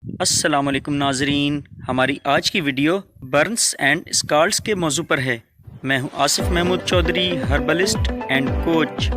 السلام علیکم ناظرین، ہماری آج کی ویڈیو برنس اینڈ اسکارس کے موضوع پر ہے۔ میں ہوں آصف محمود چودھری، ہربلسٹ اینڈ کوچ۔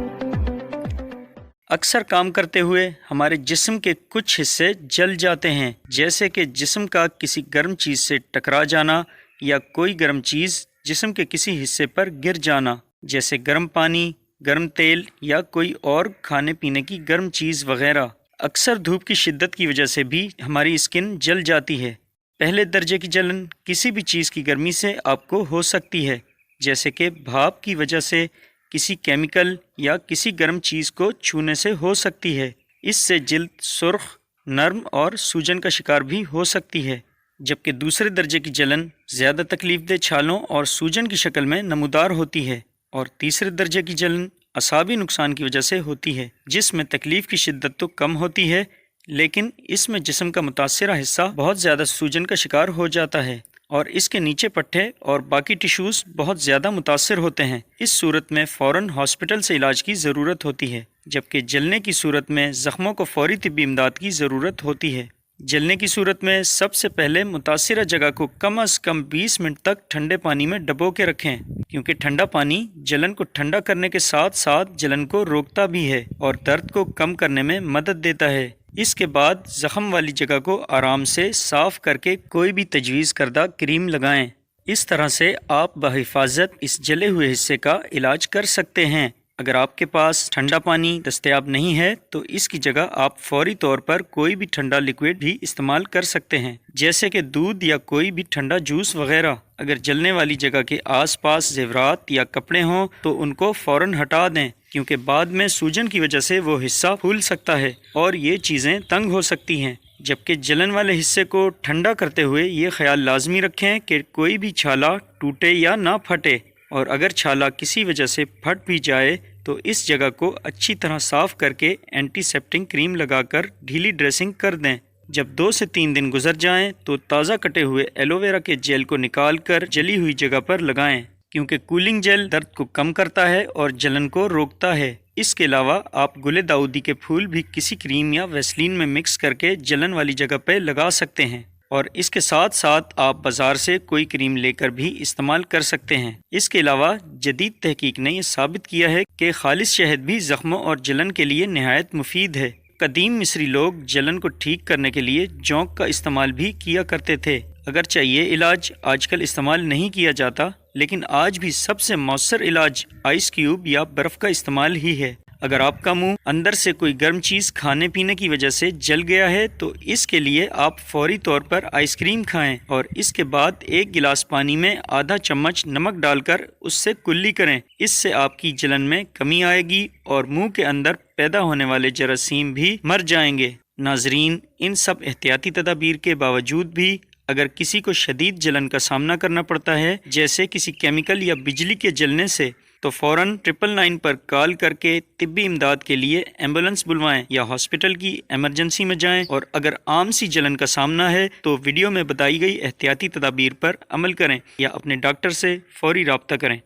اکثر کام کرتے ہوئے ہمارے جسم کے کچھ حصے جل جاتے ہیں، جیسے کہ جسم کا کسی گرم چیز سے ٹکرا جانا یا کوئی گرم چیز جسم کے کسی حصے پر گر جانا، جیسے گرم پانی، گرم تیل یا کوئی اور کھانے پینے کی گرم چیز وغیرہ۔ اکثر دھوپ کی شدت کی وجہ سے بھی ہماری اسکن جل جاتی ہے۔ پہلے درجے کی جلن کسی بھی چیز کی گرمی سے آپ کو ہو سکتی ہے، جیسے کہ بھاپ کی وجہ سے کسی کیمیکل یا کسی گرم چیز کو چھونے سے ہو سکتی ہے۔ اس سے جلد سرخ، نرم اور سوجن کا شکار بھی ہو سکتی ہے، جبکہ دوسرے درجے کی جلن زیادہ تکلیف دہ چھالوں اور سوجن کی شکل میں نمودار ہوتی ہے، اور تیسرے درجے کی جلن اعصابی نقصان کی وجہ سے ہوتی ہے، جس میں تکلیف کی شدت تو کم ہوتی ہے، لیکن اس میں جسم کا متاثرہ حصہ بہت زیادہ سوجن کا شکار ہو جاتا ہے اور اس کے نیچے پٹھے اور باقی ٹیشوز بہت زیادہ متاثر ہوتے ہیں۔ اس صورت میں فوراً ہاسپٹل سے علاج کی ضرورت ہوتی ہے، جبکہ جلنے کی صورت میں زخموں کو فوری طبی امداد کی ضرورت ہوتی ہے۔ جلنے کی صورت میں سب سے پہلے متاثرہ جگہ کو کم از کم 20 منٹ تک ٹھنڈے پانی میں ڈبو کے رکھیں، کیونکہ ٹھنڈا پانی جلن کو ٹھنڈا کرنے کے ساتھ ساتھ جلن کو روکتا بھی ہے اور درد کو کم کرنے میں مدد دیتا ہے۔ اس کے بعد زخم والی جگہ کو آرام سے صاف کر کے کوئی بھی تجویز کردہ کریم لگائیں۔ اس طرح سے آپ بحفاظت اس جلے ہوئے حصے کا علاج کر سکتے ہیں۔ اگر آپ کے پاس ٹھنڈا پانی دستیاب نہیں ہے تو اس کی جگہ آپ فوری طور پر کوئی بھی ٹھنڈا لیکوئڈ بھی استعمال کر سکتے ہیں، جیسے کہ دودھ یا کوئی بھی ٹھنڈا جوس وغیرہ۔ اگر جلنے والی جگہ کے آس پاس زیورات یا کپڑے ہوں تو ان کو فوراً ہٹا دیں، کیونکہ بعد میں سوجن کی وجہ سے وہ حصہ پھول سکتا ہے اور یہ چیزیں تنگ ہو سکتی ہیں۔ جبکہ جلن والے حصے کو ٹھنڈا کرتے ہوئے یہ خیال لازمی رکھیں کہ کوئی بھی چھالا ٹوٹے یا نہ پھٹے، اور اگر چھالا کسی وجہ سے پھٹ بھی جائے تو اس جگہ کو اچھی طرح صاف کر کے اینٹی سیپٹنگ کریم لگا کر ڈھیلی ڈریسنگ کر دیں۔ جب 2 سے 3 دن گزر جائیں تو تازہ کٹے ہوئے ایلو ویرا کے جیل کو نکال کر جلی ہوئی جگہ پر لگائیں، کیونکہ کولنگ جیل درد کو کم کرتا ہے اور جلن کو روکتا ہے۔ اس کے علاوہ آپ گل داؤدی کے پھول بھی کسی کریم یا ویسلین میں مکس کر کے جلن والی جگہ پہ لگا سکتے ہیں، اور اس کے ساتھ ساتھ آپ بازار سے کوئی کریم لے کر بھی استعمال کر سکتے ہیں۔ اس کے علاوہ جدید تحقیق نے یہ ثابت کیا ہے کہ خالص شہد بھی زخموں اور جلن کے لیے نہایت مفید ہے۔ قدیم مصری لوگ جلن کو ٹھیک کرنے کے لیے جونک کا استعمال بھی کیا کرتے تھے۔ اگرچہ یہ علاج آج کل استعمال نہیں کیا جاتا، لیکن آج بھی سب سے مؤثر علاج آئس کیوب یا برف کا استعمال ہی ہے۔ اگر آپ کا منہ اندر سے کوئی گرم چیز کھانے پینے کی وجہ سے جل گیا ہے تو اس کے لیے آپ فوری طور پر آئس کریم کھائیں اور اس کے بعد 1 گلاس پانی میں آدھا چمچ نمک ڈال کر اس سے کلی کریں۔ اس سے آپ کی جلن میں کمی آئے گی اور منہ کے اندر پیدا ہونے والے جراثیم بھی مر جائیں گے۔ ناظرین، ان سب احتیاطی تدابیر کے باوجود بھی اگر کسی کو شدید جلن کا سامنا کرنا پڑتا ہے، جیسے کسی کیمیکل یا بجلی کے جلنے سے، تو فوراً 999 پر کال کر کے طبی امداد کے لیے ایمبولینس بلوائیں یا ہاسپٹل کی ایمرجنسی میں جائیں، اور اگر عام سی جلن کا سامنا ہے تو ویڈیو میں بتائی گئی احتیاطی تدابیر پر عمل کریں یا اپنے ڈاکٹر سے فوری رابطہ کریں۔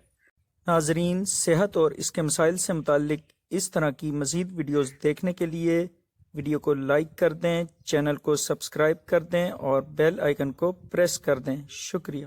ناظرین، صحت اور اس کے مسائل سے متعلق اس طرح کی مزید ویڈیوز دیکھنے کے لیے ویڈیو کو لائک کر دیں، چینل کو سبسکرائب کر دیں اور بیل آئیکن کو پریس کر دیں۔ شکریہ۔